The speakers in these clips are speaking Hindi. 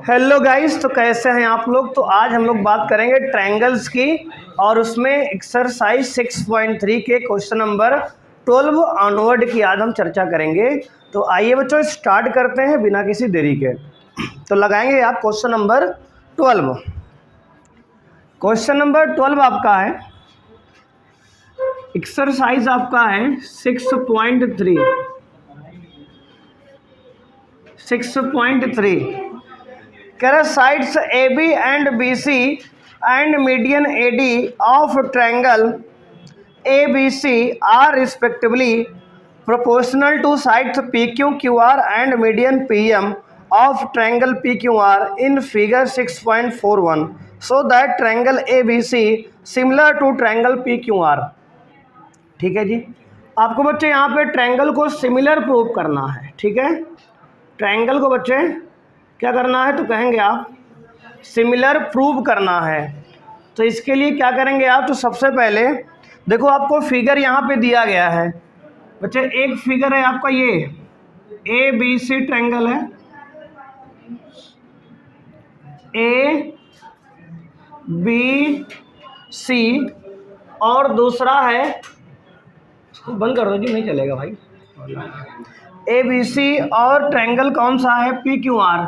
हेलो गाइस, तो कैसे हैं आप लोग। तो आज हम लोग बात करेंगे ट्रायंगल्स की और उसमें एक्सरसाइज 6.3 के क्वेश्चन नंबर 12 ऑनवर्ड की आज हम चर्चा करेंगे। तो आइए बच्चों स्टार्ट करते हैं बिना किसी देरी के। तो लगाएंगे आप क्वेश्चन नंबर 12। क्वेश्चन नंबर 12 आपका है, एक्सरसाइज आपका है 6.3 कह रहा sides A B and B C and median A D of triangle A B C are respectively proportional to sides P Q Q R and median P M of triangle P Q R in figure 6.41 so that triangle A B C similar to triangle P Q R. ठीक है जी, आपको बच्चे यहाँ पे ट्रायंगल को सिमिलर प्रूव करना है। ठीक है, ट्रायंगल को बच्चे क्या करना है तो कहेंगे आप सिमिलर प्रूव करना है। तो इसके लिए क्या करेंगे आप, तो सबसे पहले देखो आपको फिगर यहाँ पे दिया गया है बच्चे। एक फिगर है आपका ये ए बी सी ट्रायंगल है, ए बी सी, और दूसरा है, इसको बंद कर दो जी, नहीं चलेगा भाई। ए बी सी और ट्रायंगल कौन सा है, P Q are.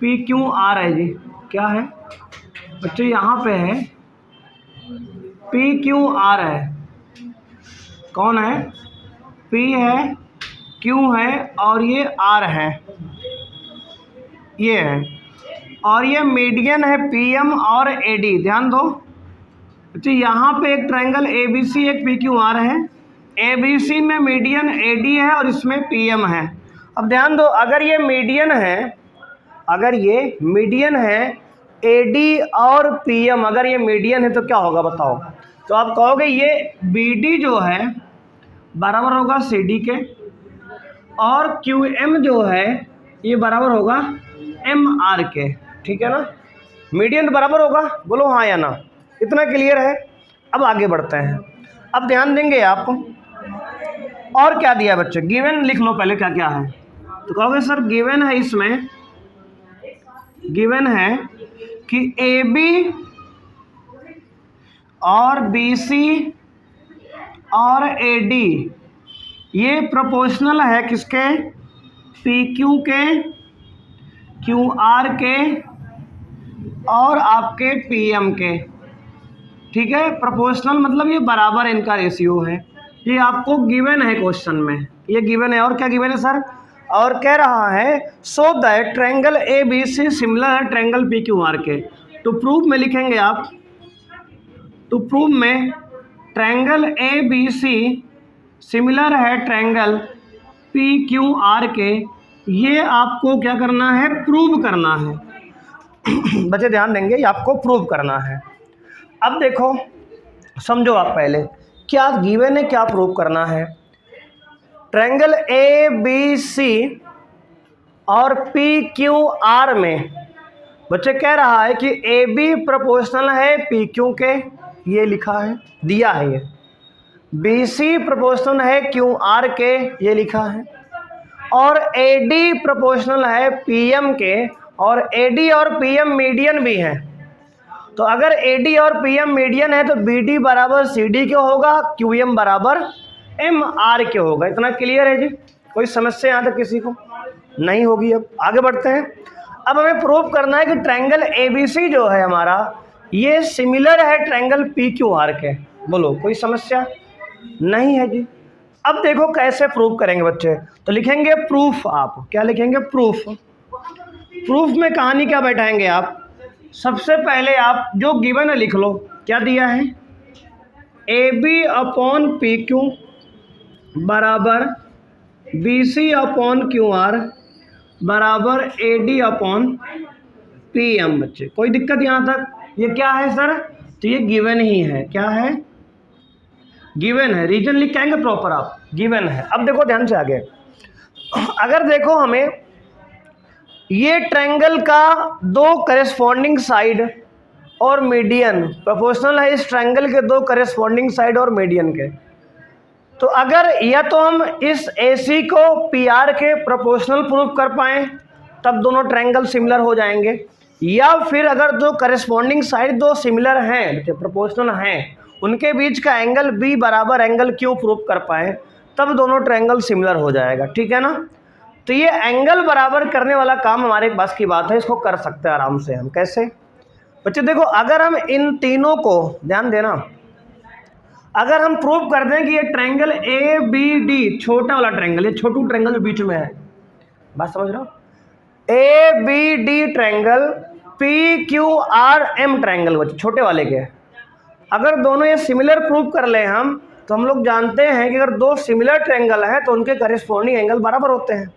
P Q are है जी, क्या है बच्चे यहाँ पे है पी क्यू आर है। कौन है, पी है, क्यू है और ये आर है, ये है। और ये मीडियन है पी एम और ए डी। ध्यान दो बच्चे, यहाँ पे एक ट्रायंगल ए बी सी एक पी क्यू आर है, ए बी सी में मीडियन ए डी है और इसमें पी एम है। अब ध्यान दो, अगर ये मीडियन है, अगर ये मीडियन है ए डी और पी एम, अगर ये मीडियन है तो क्या होगा बताओ। तो आप कहोगे ये बी डी जो है बराबर होगा सी डी के, और क्यू एम जो है ये बराबर होगा एम आर के। ठीक है ना, मीडियन बराबर होगा, बोलो हाँ या ना। इतना क्लियर है। अब आगे बढ़ते हैं। अब ध्यान देंगे आप, और क्या दिया बच्चे, गिवन लिख लो पहले क्या क्या है। तो कहोगे सर गिवन है, इसमें गिवन है कि ए बी और बी सी और ए डी ये प्रोपोर्शनल है किसके, पी क्यू के, क्यू आर के और आपके पी एम के। ठीक है, प्रोपोर्शनल मतलब ये बराबर इनका रेशियो है। ये आपको गिवन है क्वेश्चन में, ये गिवन है। और क्या गिवन है सर, और कह रहा है so that triangle A B C similar है ट्रायंगल पी क्यू आर के। तो प्रूफ में लिखेंगे आप, तो प्रूफ में triangle A B C similar है ट्रायंगल पी क्यू आर के, ये आपको क्या करना है, प्रूव करना है। बच्चे ध्यान देंगे, ये आपको प्रूव करना है। अब देखो समझो आप पहले क्या गिवन है, क्या प्रूव करना है। ट्रायंगल ए बी सी और पी क्यू आर में बच्चे कह रहा है कि ए बी प्रोपोर्शनल है पी क्यू के, ये लिखा है, दिया है ये। बी सी प्रोपोर्शनल है क्यू आर के, ये लिखा है। और ए डी प्रोपोर्शनल है पी एम के, और ए डी और पी एम मीडियन भी हैं। तो अगर ए डी और पी एम मीडियन है तो बी डी बराबर सी डी के होगा, क्यू एम बराबर एम आर के होगा। इतना क्लियर है जी, कोई समस्या यहाँ तक किसी को नहीं होगी। अब आगे बढ़ते हैं। अब हमें प्रूव करना है कि ट्रायंगल ए बी सी जो है हमारा, ये सिमिलर है ट्रायंगल पी क्यू आर के। बोलो कोई समस्या नहीं है जी। अब देखो कैसे प्रूव करेंगे बच्चे, तो लिखेंगे प्रूफ। आप क्या लिखेंगे, प्रूफ। प्रूफ में कहानी क्या बैठाएंगे आप, सबसे पहले आप जो गिवन है लिख लो। क्या दिया है, A B upon P Q बराबर B C upon Q R बराबर A D upon P M. बच्चे कोई दिक्कत यहाँ तक, ये क्या है सर, तो ये गिवन ही है। क्या है, गिवन है। रीजन लिख के आएंगे प्रॉपर आप, गिवन है। अब देखो ध्यान से आगे, अगर देखो हमें ये ट्रायंगल का दो करेस्पॉन्डिंग साइड और मीडियन प्रोपोर्शनल है इस ट्रायंगल के दो करेस्पॉन्डिंग साइड और मीडियन के। तो अगर या तो हम इस AC को PR के प्रोपोर्शनल प्रूव कर पाएँ तब दोनों ट्रायंगल सिमिलर हो जाएंगे, या फिर अगर दो करस्पॉन्डिंग साइड दो सिमिलर हैं, जो प्रोपोर्शनल हैं, उनके बीच का एंगल B बराबर एंगल Q प्रूव कर पाए तब दोनों ट्रायंगल सिमिलर हो जाएगा। ठीक है ना। तो ये एंगल बराबर करने वाला काम हमारे पास की बात है, इसको कर सकते हैं आराम से हम। कैसे बच्चे देखो, अगर हम इन तीनों को ध्यान देना, अगर हम प्रूव कर दें कि ये ट्रायंगल ABD छोटा वाला ट्रायंगल, ये छोटू ट्रायंगल बीच में है, बात समझ रहे हो, ABD ट्रायंगल PQRM ट्रायंगल बच्चे छोटे वाले के, अगर दोनों ये सिमिलर प्रूव कर ले हम, तो हम लोग जानते हैं कि अगर दो सिमिलर ट्रायंगल हैं तो उनके करेस्पॉन्डिंग एंगल बराबर होते हैं।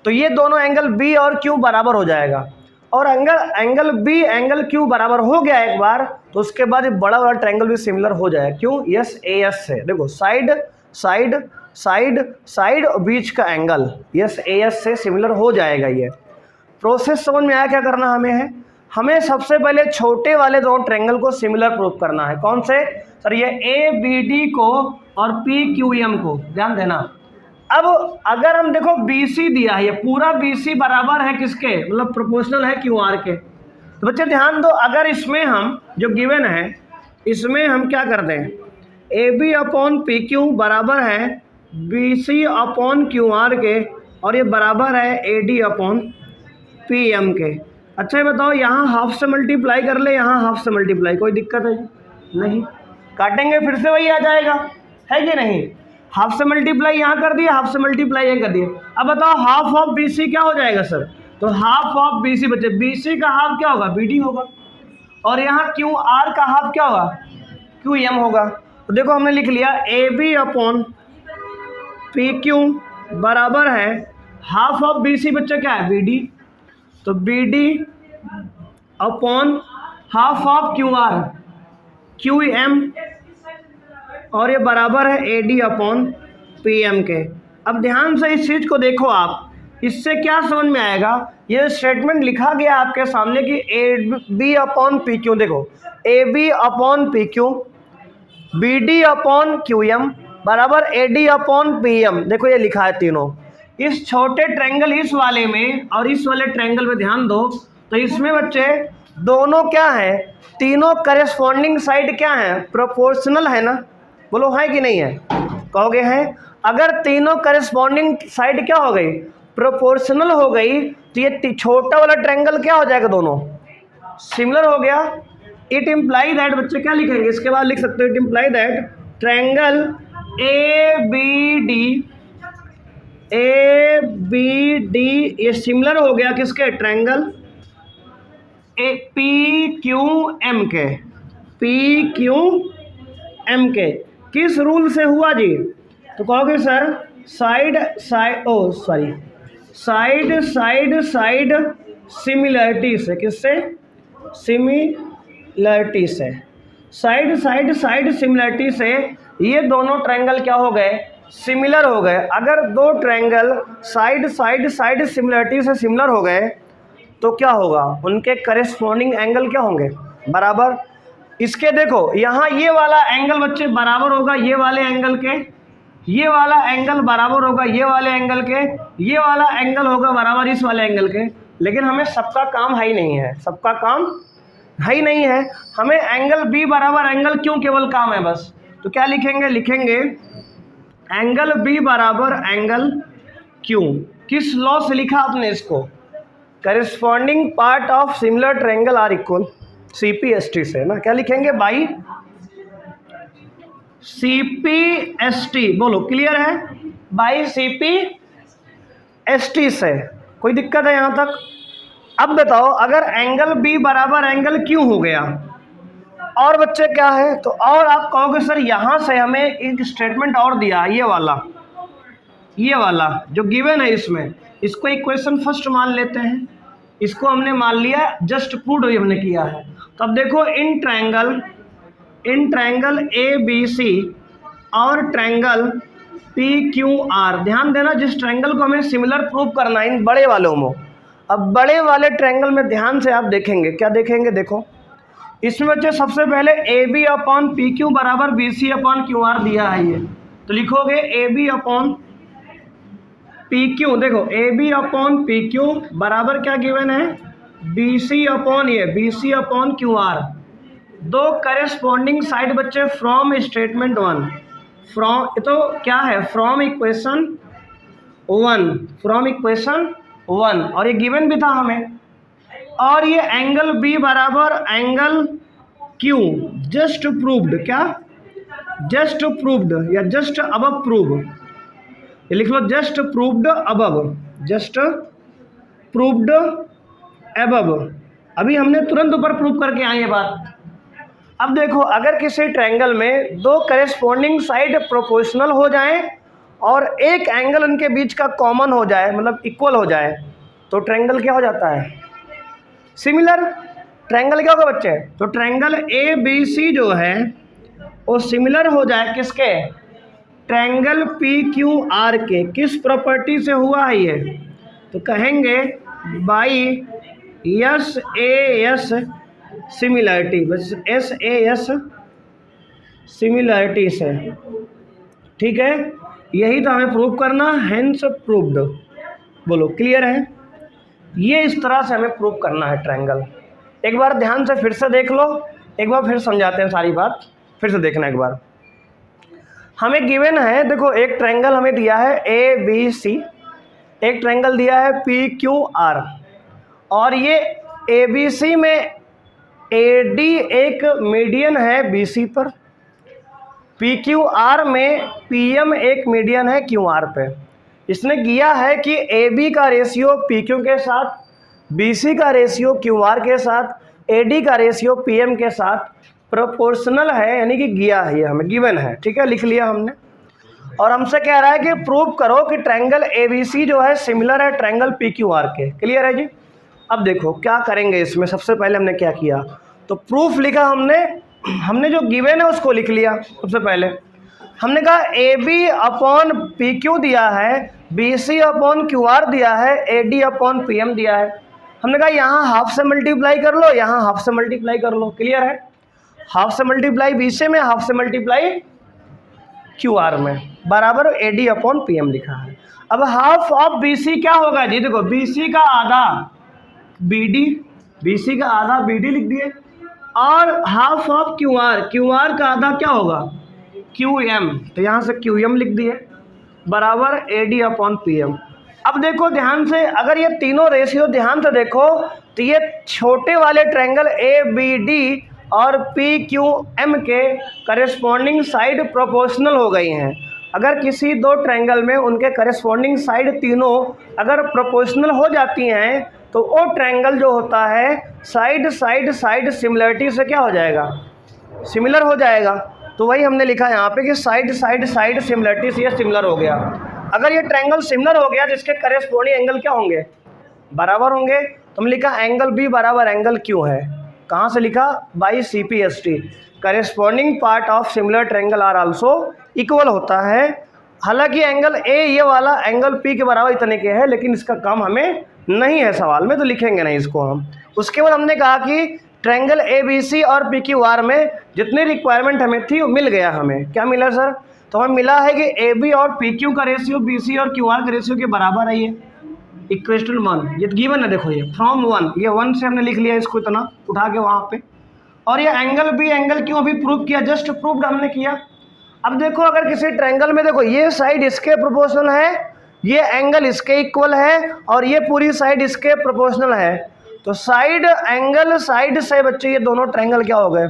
तो ये दोनों एंगल B और Q बराबर हो जाएगा, और एंगल B एंगल Q बराबर हो गया एक बार, तो उसके बाद ये बड़ा वाला ट्रायंगल भी सिमिलर हो जाएगा। क्यों? यस AS से, देखो साइड साइड साइड साइड और बीच का एंगल यस AS से सिमिलर हो जाएगा। ये प्रोसेस समझ में आया? क्या करना हमें है, हमें सबसे पहले छोटे वाले दो ट्रायंगल को सिमिलर प्रूव करना है। कौन से सर? ये ABD को और PQM को, ध्यान देना। अब अगर हम देखो BC दिया है, ये पूरा BC बराबर है किसके, मतलब प्रोपोर्शनल है QR के। तो बच्चे ध्यान दो, अगर इसमें हम जो गिवन है इसमें हम क्या कर दें, AB अपॉन PQ बराबर है BC अपॉन QR के, और ये बराबर है AD अपॉन PM के। अच्छा ये बताओ, यहाँ हाफ से मल्टीप्लाई कर ले, यहाँ हाफ से मल्टीप्लाई, कोई दिक्कत है नहीं? काटेंगे फिर से वही आ जाएगा, है कि नहीं? हाफ से मल्टीप्लाई यहाँ कर दिया, हाफ से मल्टीप्लाई यहाँ कर दिया। अब बताओ हाफ ऑफ BC क्या हो जाएगा सर? तो हाफ ऑफ BC बच्चे, BC का हाफ क्या होगा? BD होगा, और यहाँ QR का हाफ क्या होगा? QM होगा। तो देखो हमने लिख लिया AB अपॉन PQ बराबर है हाफ ऑफ BC बच्चे क्या है? BD। तो BD upon half of QR QM, और ये बराबर है AD अपॉन PM के। अब ध्यान से इस चीज़ को देखो आप, इससे क्या समझ में आएगा, ये स्टेटमेंट लिखा गया आपके सामने कि AB अपॉन PQ, देखो AB upon PQ BD upon QM बराबर AD अपॉन PM, देखो ये लिखा है तीनों। इस छोटे ट्रायंगल इस वाले में और इस वाले ट्रायंगल में ध्यान दो, तो इसमें बच्चे दोनों क्या है, तीनों करेस्पॉन्डिंग साइड क्या है? प्रोपोर्शनल है ना, बोलो है कि नहीं है? कहोगे हैं। अगर तीनों करेस्पॉन्डिंग साइड क्या हो गई? प्रोपोर्शनल हो गई, तो ये छोटा वाला ट्रायंगल क्या हो जाएगा? दोनों सिमिलर हो गया। इट इम्प्लाई दैट, बच्चे क्या लिखेंगे इसके बाद? लिख सकते हो it imply that triangle ABD ये सिमिलर हो गया किसके? ट्रायंगल PQM के, PQM के। किस रूल से हुआ जी? तो कहोगे सर साइड साइड सिमिलरिटी से। किससे? सिमिलरिटी से, साइड सिमिलरिटी से ये दोनों ट्रायंगल क्या हो गए? सिमिलर हो गए। अगर दो ट्रायंगल साइड सिमिलरिटी से सिमिलर हो गए तो क्या होगा? उनके करेस्पॉन्डिंग एंगल क्या होंगे? बराबर। इसके देखो यहाँ ये वाला एंगल बच्चे बराबर होगा ये वाले एंगल के, ये वाला एंगल बराबर होगा ये वाले एंगल के, ये वाला एंगल होगा बराबर इस वाले एंगल के। लेकिन हमें सबका काम है ही नहीं है, सबका काम है ही नहीं है। हमें एंगल B बराबर एंगल Q केवल काम है बस। तो क्या लिखेंगे? लिखेंगे एंगल B बराबर एंगल Q। किस लॉ से लिखा आपने इसको? Corresponding part of similar triangle are equal CPST से ना। क्या लिखेंगे? बाई CPST, बोलो क्लियर है? बाई CPST से। कोई दिक्कत है यहाँ तक? अब बताओ अगर एंगल B बराबर एंगल Q हो गया और बच्चे क्या है, तो और आप कहोगे सर यहाँ से हमें एक स्टेटमेंट और दिया, ये वाला जो गिवन है इसमें, इसको इक्वेशन फर्स्ट मान लेते हैं। इसको हमने मान लिया, जस्ट प्रूव हमने किया है। तो अब देखो इन ट्रायंगल ABC और ट्रायंगल PQR, ध्यान देना जिस ट्रायंगल को हमें सिमिलर प्रूव करना है इन बड़े वालों में। अब बड़े वाले ट्रायंगल में ध्यान से आप देखेंगे, क्या देखेंगे? देखो इसमें बच्चे सबसे पहले AB अपॉन PQ बराबर BC अपॉन QR दिया है ये, तो लिखोगे A B upon P Q. देखो A B upon P Q बराबर क्या गिवन है, बी सी अपॉन ये B C upon Q R. दो करेस्पॉन्डिंग साइड बच्चे फ्रॉम स्टेटमेंट वन, फ्रॉम तो क्या है, from equation one, from equation one, और ये गिवन भी था हमें। और ये एंगल बी बराबर एंगल क्यू, जस्ट प्रूव्ड, क्या जस्ट प्रूव्ड या जस्ट अबव प्रूव, ये लिख लो just proved above, just proved above. अभी हमने तुरंत ऊपर प्रूव करके आए ये बात। अब देखो अगर किसी ट्रायंगल में दो करेस्पॉन्डिंग साइड प्रोपोर्शनल हो जाएं और एक एंगल उनके बीच का कॉमन हो जाए, मतलब इक्वल हो जाए, तो ट्रायंगल क्या हो जाता है, सिमिलर। ट्रायंगल क्या होगा बच्चे, तो ट्रायंगल ए बी सी जो है वो सिमिलर हो जाए किसके, ट्रायंगल पी क्यू आर के। किस प्रॉपर्टी से हुआ है ये, तो कहेंगे by S A S similarity, बस एस ए एस सिमिलरिटी से, ठीक है। यही तो हमें प्रूव करना, हेंस प्रूव्ड। बोलो क्लियर है, ये इस तरह से हमें प्रूव करना है ट्रायंगल। एक बार ध्यान से फिर से देख लो, एक बार फिर समझाते हैं सारी बात, फिर से देखना एक बार। हमें गिवन है, देखो एक ट्रायंगल हमें दिया है ए बी सी, एक ट्रायंगल दिया है पी क्यू आर, और ये ए बी सी में ए डी एक मीडियन है बी सी पर, पी क्यू आर में पी एम एक मीडियन है क्यू आर पे। इसने किया है कि ए बी का रेशियो पी क्यू के साथ, बी सी का रेशियो क्यू आर के साथ, ए डी का रेशियो पी एम के साथ प्रोपोर्शनल है, यानी कि गिया है, ये हमें गिवन है, ठीक है, लिख लिया हमने। और हमसे कह रहा है कि प्रूव करो कि ट्रायंगल ए बी सी जो है सिमिलर है ट्रायंगल पी क्यू आर के। क्लियर है जी। अब देखो क्या करेंगे इसमें, सबसे पहले हमने क्या किया, तो प्रूफ लिखा हमने जो गिवन है उसको लिख लिया। सबसे पहले हमने कहा A B upon P Q दिया है, B C upon Q R दिया है, A D upon P M दिया है। हमने कहा यहाँ हाफ से मल्टीप्लाई कर लो, यहाँ हाफ से मल्टीप्लाई कर लो। क्लियर है, हाफ से मल्टीप्लाई बी सी में, हाफ से मल्टीप्लाई क्यू आर में, बराबर A D upon P M लिखा है। अब हाफ ऑफ बी सी क्या होगा जी, देखो बी सी का आधा बी डी, बी सी का आधा बी डी लिख दिए, और हाफ ऑफ क्यू आर का आधा क्या होगा क्यू एम, तो यहाँ से क्यू एम लिख दिए, बराबर A D upon P M. अब देखो ध्यान से, अगर ये तीनों रेशियो ध्यान से देखो तो ये छोटे वाले ट्रायंगल ए बी डी और पी क्यू एम के करेस्पॉन्डिंग साइड प्रोपोर्शनल हो गई हैं। अगर किसी दो ट्रायंगल में उनके करेस्पॉन्डिंग साइड तीनों अगर प्रोपोर्शनल हो जाती हैं तो वो ट्रायंगल जो होता है साइड साइड साइड सिमिलरिटी से क्या हो जाएगा, सिमिलर हो जाएगा। तो वही हमने लिखा यहाँ पे कि साइड साइड साइड सिमिलरिटी से ये सिमिलर हो गया। अगर ये ट्रायंगल सिमिलर हो गया जिसके करेस्पॉन्डिंग एंगल क्या होंगे, बराबर होंगे, तो हम लिखा एंगल बी बराबर एंगल क्यू है। कहाँ से लिखा, by C P S T, corresponding part of similar triangle are also equal होता है। हालांकि एंगल ए ये वाला एंगल पी के बराबर इतने के है, लेकिन इसका काम हमें नहीं है सवाल में, तो लिखेंगे नहीं इसको हम। उसके बाद हमने कहा कि ट्रायंगल ए बी सी और पी क्यू आर में जितनी रिक्वायरमेंट हमें थी वो मिल गया। हमें क्या मिला सर, तो हमें मिला है कि ए बी और पी क्यू का रेशियो बी सी और क्यू आर के रेशियो के बराबर है, ये इक्वेशन 1, ये गिवन है। देखो ये फ्रॉम 1, ये 1 से हमने लिख लिया इसको इतना उठा के वहाँ पे, और ये एंगल बी एंगल क्यू अभी प्रूव किया, जस्ट प्रूव्ड हमने किया। अब देखो अगर किसी ट्रायंगल में देखो ये साइड इसके प्रोपोर्शनल है, ये एंगल इसके इक्वल है, और ये पूरी साइड इसके प्रोपोर्शनल है, तो साइड एंगल साइड से बच्चे ये दोनों ट्रायंगल क्या हो गए,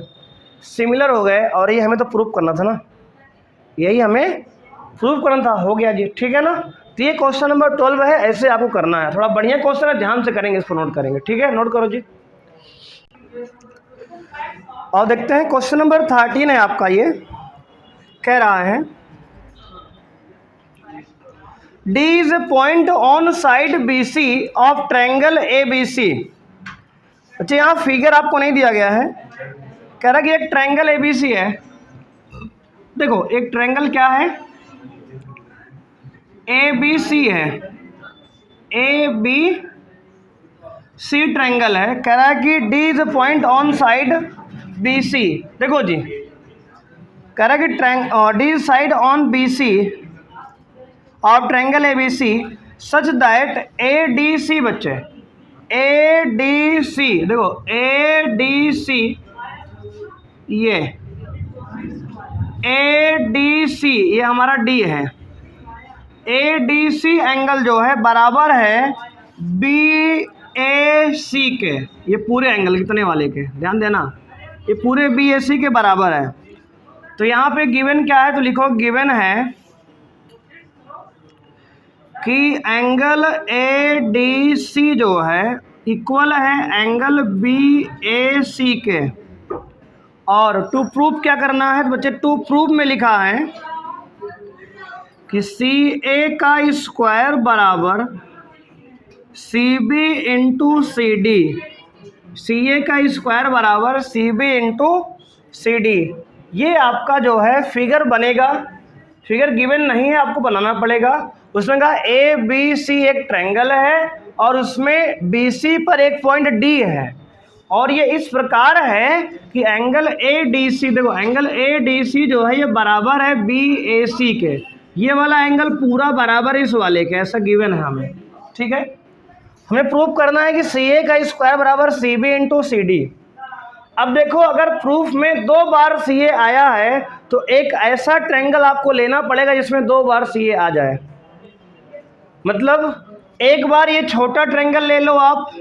सिमिलर हो गए। और ये हमें तो प्रूव करना था ना, यही हमें प्रूव करना था, हो गया जी, ठीक है ना। तो ये क्वेश्चन नंबर 12 है, ऐसे आपको करना है। थोड़ा बढ़िया क्वेश्चन है, ध्यान से करेंगे, इसको नोट करेंगे, ठीक है, नोट करो जी। और देखते हैं क्वेश्चन नंबर 13 है आपका, ये कह रहा है D is a point on side BC of triangle ABC। अच्छा यहाँ फिगर आपको नहीं दिया गया है, कह रहा है कि एक ट्रायंगल ABC है। देखो एक ट्रायंगल क्या है, ABC है, ABC ट्रायंगल है। कह रहा है कि D is a point on side BC। देखो जी कह रहा है कि D side on B C of triangle A B C such that A D C, बच्चे ए डी सी, देखो ए डी सी, ये ए डी सी ये हमारा डी है, ए डी सी एंगल जो है बराबर है बी ए सी के, ये पूरे एंगल कितने वाले के, ध्यान देना, ये पूरे बी ए सी के बराबर है। तो यहाँ पे गिवन क्या है, तो लिखो गिवन है कि एंगल ए डी सी जो है इक्वल है एंगल बी ए सी के, और टू प्रूव क्या करना है, तो बच्चे टू प्रूव में लिखा है कि सी ए का स्क्वायर बराबर C B into C D, C A का स्क्वायर बराबर C B into C D, ये आपका जो है फिगर बनेगा। फिगर गिवन नहीं है, आपको बनाना पड़ेगा। उसमें कहा ए बी सी एक ट्रायंगल है और उसमें बी सी पर एक पॉइंट डी है, और ये इस प्रकार है कि एंगल ए डी सी, देखो एंगल ए डी सी जो है ये बराबर है बी ए सी के, ये वाला एंगल पूरा बराबर इस वाले के, ऐसा गिवन है हमें, ठीक है। हमें प्रूफ करना है कि सी ए का स्क्वायर बराबर C B into C D. अब देखो अगर प्रूफ में 2 बार सी ए आया है तो एक ऐसा ट्रायंगल आपको लेना पड़ेगा जिसमें 2 बार सी ए आ जाए। मतलब एक बार ये छोटा ट्रायंगल ले लो आप,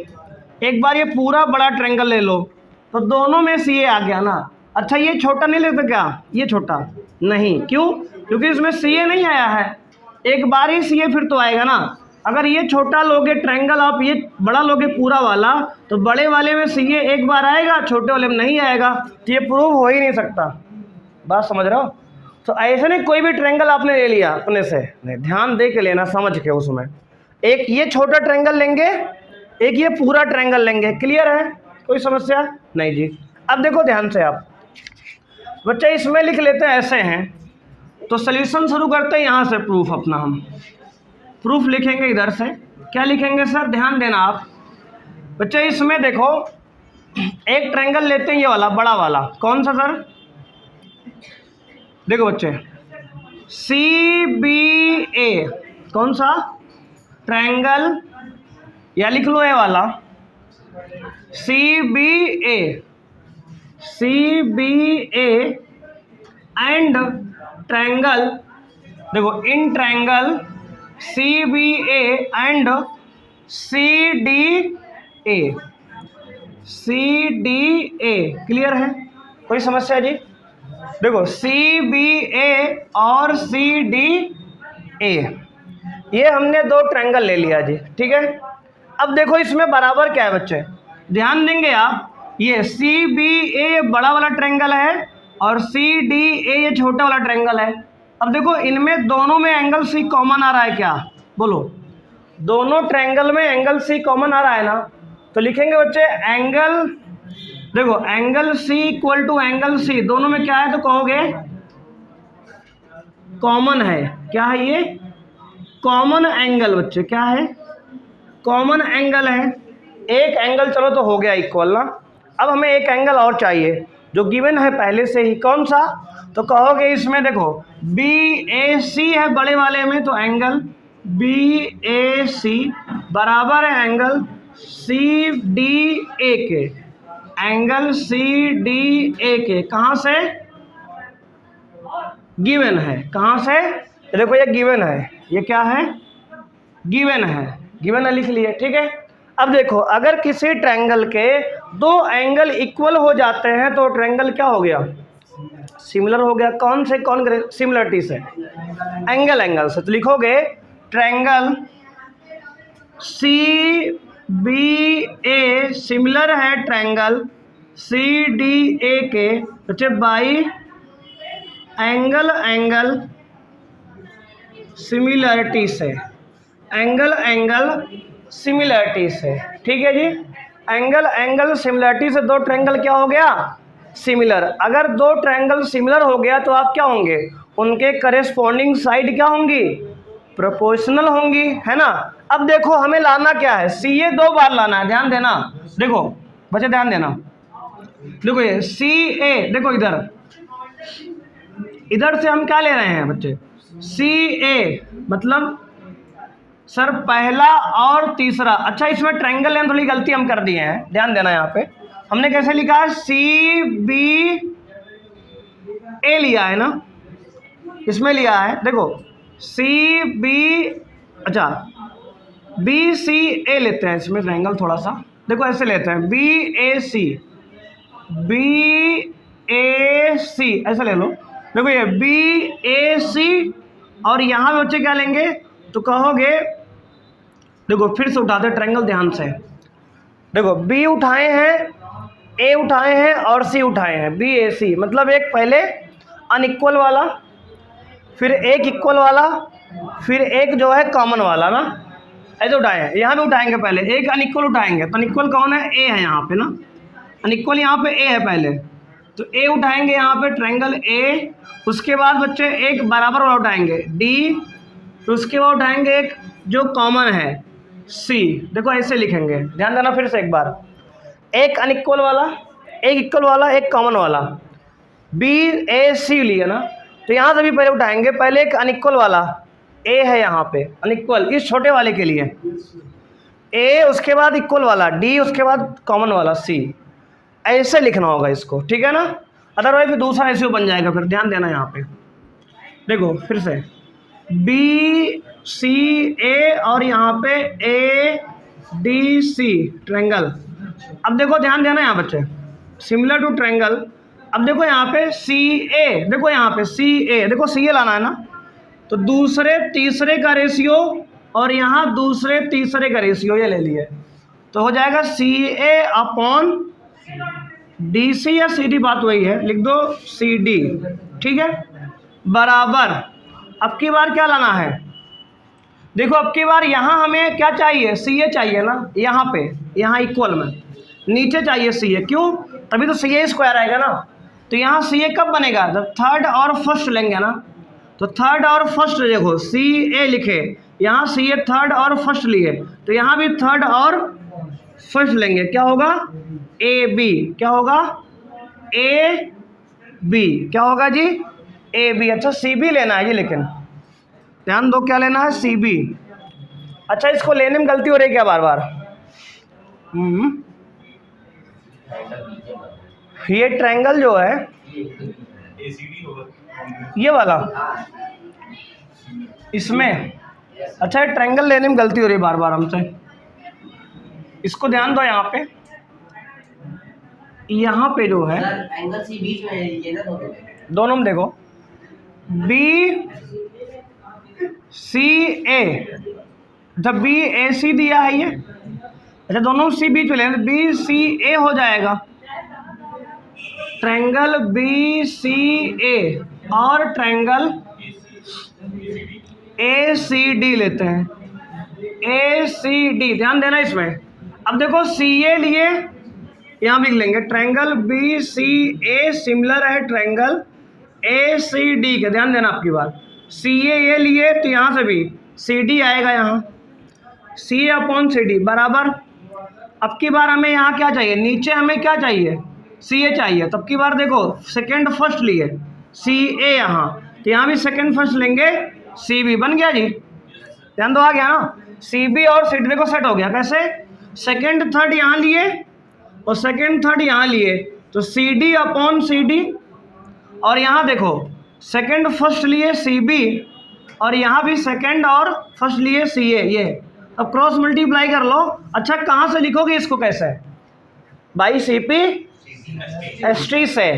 एक बार ये पूरा बड़ा ट्रायंगल ले लो, तो दोनों में सी ए आ गया ना। अच्छा ये छोटा नहीं लेते क्या, ये छोटा नहीं, क्यों, क्योंकि इसमें सी ए नहीं आया है, एक बार ही सी ए फिर तो आएगा ना। अगर ये छोटा लोगे ट्रायंगल आप, ये बड़ा लोगे पूरा वाला, तो बड़े वाले में सी ए एक बार आएगा, छोटे वाले में नहीं आएगा, तो ये प्रूव हो ही नहीं सकता। बात समझ रहे हो। तो ऐसे नहीं कोई भी ट्रायंगल आपने ले लिया अपने से, नहीं, ध्यान दे के लेना, समझ के। उसमें एक ये छोटा ट्रायंगल लेंगे, एक ये पूरा ट्रायंगल लेंगे, क्लियर है, कोई समस्या नहीं जी। अब देखो ध्यान से आप बच्चे, इसमें लिख लेते हैं ऐसे हैं, तो सॉल्यूशन शुरू करते हैं यहाँ से। प्रूफ अपना हम प्रूफ लिखेंगे इधर से, क्या लिखेंगे सर, ध्यान देना आप बच्चे। इसमें देखो एक ट्रायंगल लेते हैं, ये वाला बड़ा वाला, कौन सा सर, देखो बच्चे सी बी ए, कौन सा ट्रायंगल, या लिख लो ये वाला C B A, C B A and triangle, देखो in triangle C B A and C D A, C D A, clear है, कोई समस्या जी। देखो सी बी ए और सी डी ए, ये हमने 2 ट्रायंगल ले लिया जी, ठीक है। अब देखो इसमें बराबर क्या है बच्चे, ध्यान देंगे आप, ये सी बी ए बड़ा वाला ट्रायंगल है और सी डी ए ये छोटा वाला ट्रायंगल है। अब देखो इनमें दोनों में एंगल सी कॉमन आ रहा है क्या, बोलो, दोनों ट्रायंगल में एंगल सी कॉमन आ रहा है ना, तो लिखेंगे बच्चे एंगल, देखो angle C equal to angle C, दोनों में क्या है तो कहोगे कॉमन है, क्या है ये, कॉमन एंगल बच्चे, क्या है, कॉमन एंगल है। एक एंगल चलो तो हो गया इक्वल ना। अब हमें एक एंगल और चाहिए जो गिवन है पहले से ही, कौन सा, तो कहोगे इसमें देखो बी ए सी है बड़े वाले में, तो एंगल बी ए सी बराबर है एंगल सी डी ए के, एंगल सी डी ए के, कहाँ से गिवन है, कहाँ से, देखो ये गिवन है, ये क्या है, गिवन है, गिवन है, लिख लिए, ठीक है। अब देखो अगर किसी ट्रायंगल के 2 एंगल इक्वल हो जाते हैं तो ट्रायंगल क्या हो गया, सिमिलर हो गया। कौन से, कौन सिमिलरिटी से, एंगल, एंगल से। तो लिखोगे triangle C B a similar है ट्रायंगल सी डी ए के, बच्चे बाई एंगल, एंगल सिमिलरिटी से, एंगल, एंगल सिमिलरिटी से, ठीक है जी। एंगल, एंगल सिमिलरिटी से 2 ट्रायंगल क्या हो गया, सिमिलर। अगर 2 ट्रायंगल सिमिलर हो गया तो आप क्या होंगे, उनके करेस्पॉन्डिंग साइड क्या होंगी, प्रोपोर्शनल होंगी, है ना। अब देखो हमें लाना क्या है, सी ए 2 बार लाना है, ध्यान देना, देखो बच्चे ध्यान देना, देखो ये सी ए, देखो इधर इधर से हम क्या ले रहे हैं बच्चे, सी ए, मतलब सर पहला और तीसरा। अच्छा इसमें ट्रायंगल लेंथ थोड़ी गलती हम कर दिए हैं, ध्यान देना। यहाँ पे हमने कैसे लिखा है, सी बी ए लिया है ना, इसमें लिया है देखो सी बी, अच्छा बी सी ए लेते हैं, इसमें ट्रायंगल थोड़ा सा देखो ऐसे लेते हैं, B A C, B A सी ऐसा ले लो। देखो ये बी ए सी, और यहाँ पे बच्चे क्या लेंगे तो कहोगे, देखो फिर से उठाते ट्रायंगल ध्यान से। देखो बी उठाए हैं, ए उठाए हैं और सी उठाए हैं, बी ए सी, मतलब एक पहले अनइक्वल वाला, फिर एक इक्वल वाला, फिर एक जो है कॉमन वाला ना, ऐसे उठाए हैं। यहाँ भी उठाएंगे, पहले एक अनइक्वल उठाएंगे, तो अनइक्वल कौन है, ए है यहाँ पे ना, अनइक्वल यहाँ पे ए है पहले, तो ए उठाएंगे यहाँ पे ट्रायंगल ए। उसके बाद बच्चे एक बराबर वाला उठाएंगे डी, तो उसके बाद उठाएंगे एक जो कॉमन है सी। देखो ऐसे लिखेंगे, ध्यान देना फिर से एक बार, एक अनइक्वल वाला, एक इक्वल वाला, एक कॉमन वाला, बी ए सी लिए ना, तो यहाँ से भी पहले उठाएंगे, पहले एक अनइक्वल वाला ए है यहाँ पे अनइक्वल, इस छोटे वाले के लिए ए, उसके बाद इक्वल वाला डी, उसके बाद कॉमन वाला सी, ऐसे लिखना होगा इसको, ठीक है ना। अदरवाइज फिर दूसरा रेशियो बन जाएगा, फिर ध्यान देना यहाँ पे। देखो फिर से बी सी ए और यहाँ पे ए डी सी ट्रायंगल। अब देखो ध्यान देना यहाँ बच्चे, सिमिलर टू ट्रायंगल। अब देखो यहाँ पे सी ए, देखो यहाँ पे सी ए, देखो सी ए लाना है ना, तो दूसरे तीसरे का रेशियो और यहाँ दूसरे तीसरे का रेशियो ये ले लिए, तो हो जाएगा सी ए अपॉन डी सी, या सी डी बात वही है, लिख दो सी डी, ठीक है, बराबर। अब की बार क्या लाना है, देखो अब की बार यहाँ हमें क्या चाहिए, सी ए चाहिए ना, यहाँ पे यहाँ इक्वल में नीचे चाहिए सी ए, क्यों, तभी तो सी ए स्क्वायर आएगा ना। तो यहाँ सी ए कब बनेगा, जब थर्ड और फर्स्ट लेंगे ना, तो थर्ड और फर्स्ट देखो सी ए लिखे, यहाँ सी ए थर्ड और फर्स्ट लिए, तो यहाँ भी थर्ड और फर्स्ट लेंगे, क्या होगा ए बी, क्या होगा ए बी, क्या होगा जी ए बी। अच्छा सी बी लेना है जी, लेकिन ध्यान दो क्या लेना है, सी बी। अच्छा इसको लेने में गलती हो रही है क्या बार बार, ये ट्रायंगल जो है ये वाला इसमें, अच्छा ये ट्रायंगल लेने में गलती हो रही है बार बार हमसे, इसको ध्यान दो यहाँ पे, यहाँ पे जो है एंगल सी बीच में है ये ना, दोनों में देखो बी सी ए, जब बी ए सी दिया है ये, अच्छा दोनों सी बीच में लेंगे, बी सी ए हो जाएगा ट्रायंगल बी सी ए, और ट्रायंगल ए सी डी लेते हैं, ए सी डी, ध्यान देना इसमें। अब देखो सी ए लिए, यहाँ लिख लेंगे triangle B C a similar है ट्रायंगल ए सी डी के, ध्यान देना आपकी बात, सी ए लिए तो यहाँ से भी सी डी आएगा, यहाँ सी ए अपॉन सी डी बराबर। अब की बार हमें यहाँ क्या चाहिए, नीचे हमें क्या चाहिए, सी ए चाहिए, तब की बार देखो सेकेंड फर्स्ट लिए सी ए यहाँ, तो यहाँ भी सेकेंड फर्स्ट लेंगे सी बी, बन गया जी, ध्यान दो आ गया ना, सी बी और सी डी देखो सेट हो गया, कैसे सेकेंड थर्ड यहाँ लिए और सेकेंड थर्ड यहाँ लिए, तो C D upon C D, और यहाँ देखो सेकेंड फर्स्ट लिए सी बी, और यहाँ भी सेकेंड और फर्स्ट लिए सी ए, ये अब क्रॉस मल्टीप्लाई कर लो। अच्छा कहाँ से लिखोगे इसको, कैसे, by C P S T से,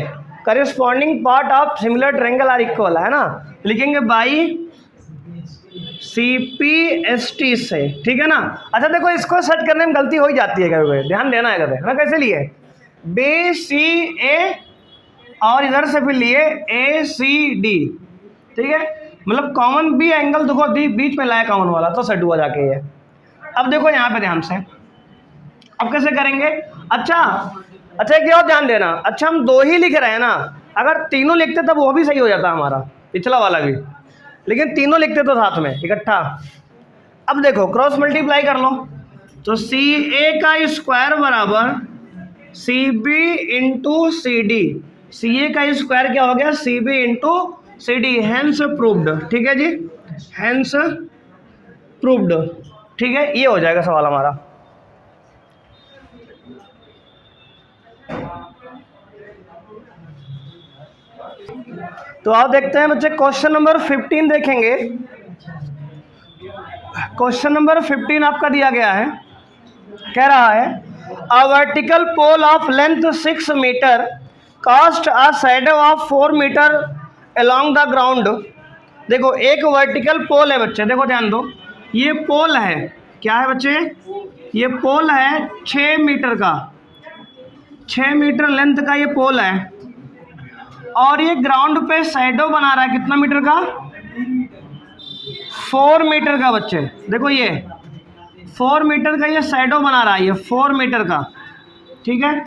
corresponding part of similar triangle are equal है ना, लिखेंगे by C P S T से, ठीक है ना। अच्छा देखो इसको सेट करने में गलती हो ही जाती है कभी, ध्यान देना है कभी, कैसे लिए बी सी ए और इधर से फिर लिए ए सी डी, ठीक है, मतलब कॉमन भी एंगल देखो बीच में लाया कॉमन वाला, तो सेट हुआ जाके ये। अब देखो यहाँ पे ध्यान से, अब कैसे करेंगे, अच्छा एक और ध्यान देना, अच्छा हम दो ही लिख रहे हैं ना, अगर तीनों लिखते तब वो भी सही हो जाता हमारा पिछला वाला भी, लेकिन तीनों लिखते तो साथ में इकट्ठा। अब देखो क्रॉस मल्टीप्लाई कर लो, तो सी ए का स्क्वायर बराबर C B into C D, C A का स्क्वायर क्या हो गया C B into C D, hence proved. ठीक है जी, हैंस प्रूव्ड। ठीक है, ये हो जाएगा सवाल हमारा। तो आप देखते हैं बच्चे, क्वेश्चन नंबर 15 देखेंगे। क्वेश्चन नंबर 15 आपका दिया गया है, कह रहा है a vertical pole of length 6 metre cast a shadow of 4 metre along the ground. देखो एक वर्टिकल पोल है बच्चे, देखो ध्यान दो, ये पोल है, क्या है बच्चे, ये पोल है 6 मीटर का, 6 मीटर लेंथ का ये पोल है, और ये ग्राउंड पे शैडो बना रहा है कितना मीटर का, 4 मीटर का बच्चे। देखो ये 4 मीटर का ये शैडो बना रहा है, ये 4 मीटर का। ठीक है,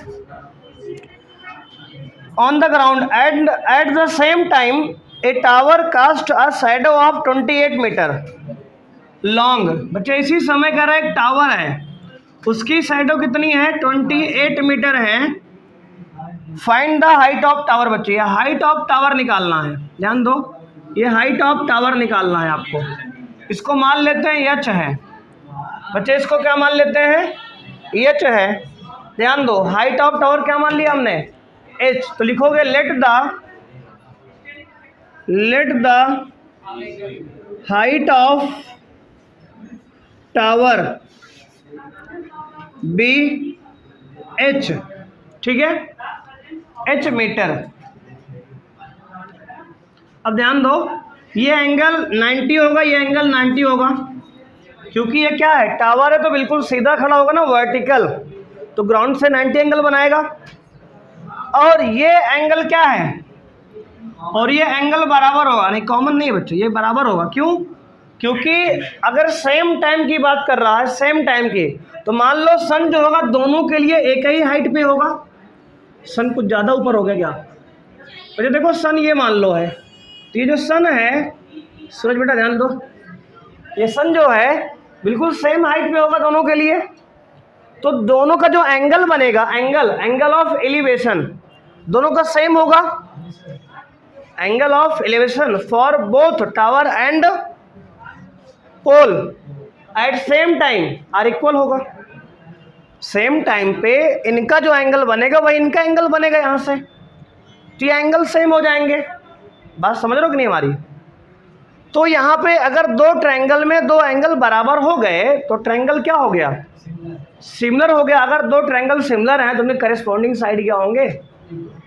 on the ground and at the same time a tower cast a shadow of 28 metre long. बच्चे इसी समय कह रहा है एक टावर है, उसकी शैडो कितनी है, 28 मीटर है। Find the height of tower. बच्चे ये हाइट ऑफ टावर निकालना है, ध्यान दो, ये हाइट ऑफ टावर निकालना है आपको। इसको मान लेते हैं एच है बच्चे, इसको क्या मान लेते हैं, एच है। ध्यान दो, हाइट ऑफ टावर क्या मान लिया हमने, एच। तो लिखोगे let the height of tower be H. ठीक है, एच मीटर। अब ध्यान दो, ये एंगल 90 होगा, ये एंगल 90 होगा, क्योंकि ये क्या है, टावर है तो बिल्कुल सीधा खड़ा होगा ना, वर्टिकल, तो ग्राउंड से 90 एंगल बनाएगा। और ये एंगल क्या है, और ये एंगल बराबर होगा, नहीं कॉमन नहीं बच्चे, ये बराबर होगा। क्यों, क्योंकि अगर सेम टाइम की बात कर रहा है, सेम टाइम की, तो मान लो सन जो होगा दोनों के लिए एक ही हाइट पे होगा। सन कुछ ज़्यादा ऊपर हो गया क्या, तो ये देखो सन ये मान लो है, तो ये जो सन है, सूरज बेटा ध्यान दो, ये सन जो है बिल्कुल सेम हाइट पे होगा दोनों के लिए, तो दोनों का जो एंगल बनेगा, एंगल ऑफ एलिवेशन दोनों का सेम होगा। Angle of elevation for both tower and pole at same time are equal होगा। सेम टाइम पे इनका जो एंगल बनेगा वही इनका एंगल बनेगा यहाँ से, तो ये एंगल सेम हो जाएंगे। बात समझ रहे हो कि नहीं हमारी। तो यहाँ पे अगर दो ट्रायंगल में दो एंगल बराबर हो गए तो ट्रायंगल क्या हो गया, सिमिलर हो गया। अगर दो ट्रायंगल सिमिलर हैं तो उनके करेस्पॉन्डिंग साइड क्या होंगे,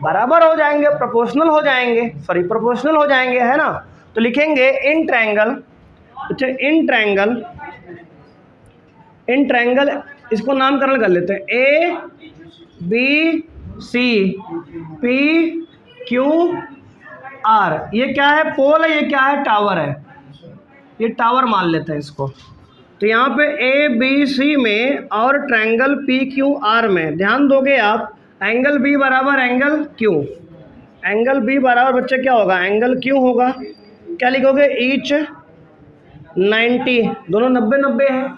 बराबर हो जाएंगे, प्रोपोर्शनल हो जाएंगे, प्रोपोर्शनल हो जाएंगे, है ना। तो लिखेंगे इन ट्रायंगल, अच्छा इन ट्रायंगल इसको नामकरण कर लेते हैं, A B C P Q R. ये क्या है, पोल है, ये क्या है, टावर है, ये टावर मान लेते हैं इसको। तो यहाँ पे ए बी सी में और ट्रायंगल पी क्यू आर में ध्यान दोगे आप, एंगल बी बराबर एंगल क्यू, एंगल बी बराबर बच्चे क्या होगा, एंगल क्यू होगा। क्या लिखोगे, ईच 90, दोनों 90-90 है।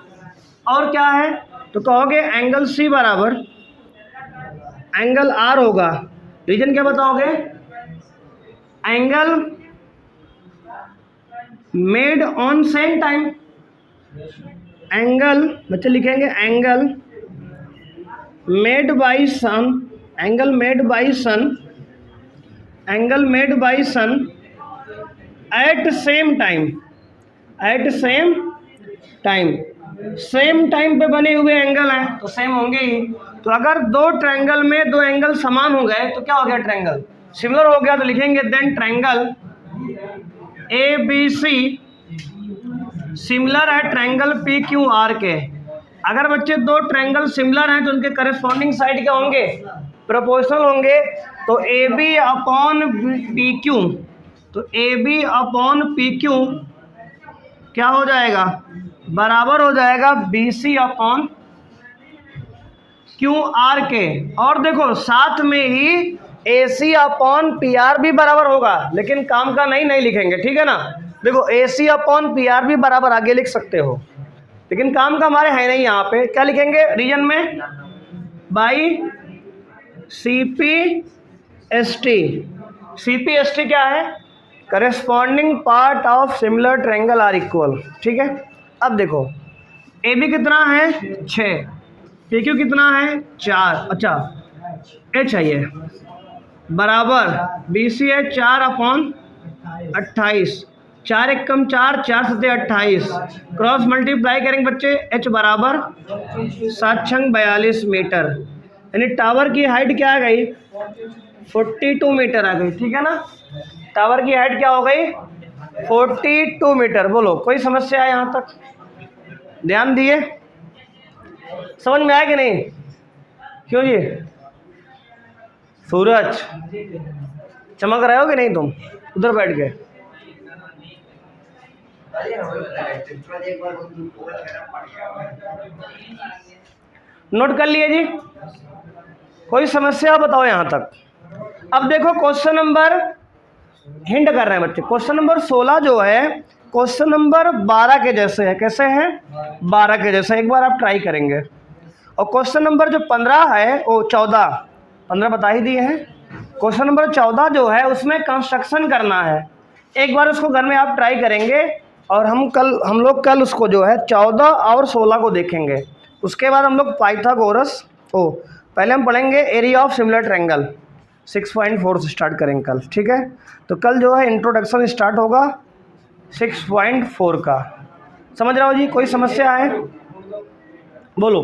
और क्या है, तो कहोगे एंगल सी बराबर एंगल आर होगा। रीजन क्या बताओगे, angle made on same time, angle बच्चे लिखेंगे angle made by sun, angle made by sun, angle made by sun at same time, at same time, same time पे बने हुए एंगल हैं तो सेम होंगे ही। तो अगर दो ट्रायंगल में दो एंगल समान हो गए तो क्या हो गया, ट्रायंगल सिमिलर हो गया। तो लिखेंगे then triangle A B C similar है ट्रायंगल पी क्यू आर के। अगर बच्चे दो ट्रायंगल सिमिलर हैं तो उनके करस्पॉन्डिंग साइड क्या होंगे, प्रोपोर्शनल होंगे। तो A B upon P Q, तो A B upon P Q क्या हो जाएगा, बराबर हो जाएगा B C upon Q R के। और देखो साथ में ही A C upon P R भी बराबर होगा, लेकिन काम का नहीं लिखेंगे, ठीक है ना। देखो ए सी अपॉन पी आर भी बराबर आगे लिख सकते हो, लेकिन काम का हमारे है नहीं। यहाँ पे क्या लिखेंगे, रीजन में by C P S T. C P S T क्या है, corresponding part of similar triangle are equal. ठीक है, अब देखो ए बी कितना है 6, पी क्यू कितना है 4, अच्छा एच है ये बराबर बी सी है 4/28, 4 एकम 4, 4 सत्ते 28, क्रॉस मल्टीप्लाई करेंगे बच्चे एच बराबर 7×42 मीटर, यानी टावर की हाइट क्या आ गई 42 मीटर आ गई। ठीक है ना, टावर की हाइट क्या हो गई 42 मीटर। बोलो कोई समस्या है यहाँ तक? ध्यान दिए, समझ में आया कि नहीं? क्यों जी सूरज चमक रहे हो कि नहीं तुम उधर बैठ के? नोट कर लिए जी, कोई समस्या बताओ यहाँ तक? अब देखो क्वेश्चन नंबर हिंट कर रहे हैं बच्चे, क्वेश्चन नंबर 16 जो है क्वेश्चन नंबर 12 के जैसे है। कैसे है? 12 के जैसे। एक बार आप ट्राई करेंगे। और क्वेश्चन नंबर जो 15 है वो 14, 15 बता ही दिए हैं। क्वेश्चन नंबर 14 जो है उसमें कंस्ट्रक्शन करना है। एक बार उसको घर में आप ट्राई करेंगे और हम लोग कल उसको जो है 14 और 16 को देखेंगे। उसके बाद हम लोग पाइथागोरस पहले हम पढ़ेंगे एरिया ऑफ सिमिलर ट्रायंगल 6.4 से स्टार्ट करेंगे कल। ठीक है, तो कल जो है इंट्रोडक्शन स्टार्ट होगा 6.4 का। समझ रहे हो जी? कोई समस्या है? बोलो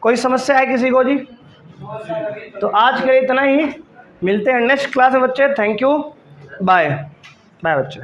कोई समस्या है किसी को जी? तो आज के लिए इतना ही, मिलते हैं नेक्स्ट क्लास में बच्चे। थैंक यू, बाय बाय बच्चे।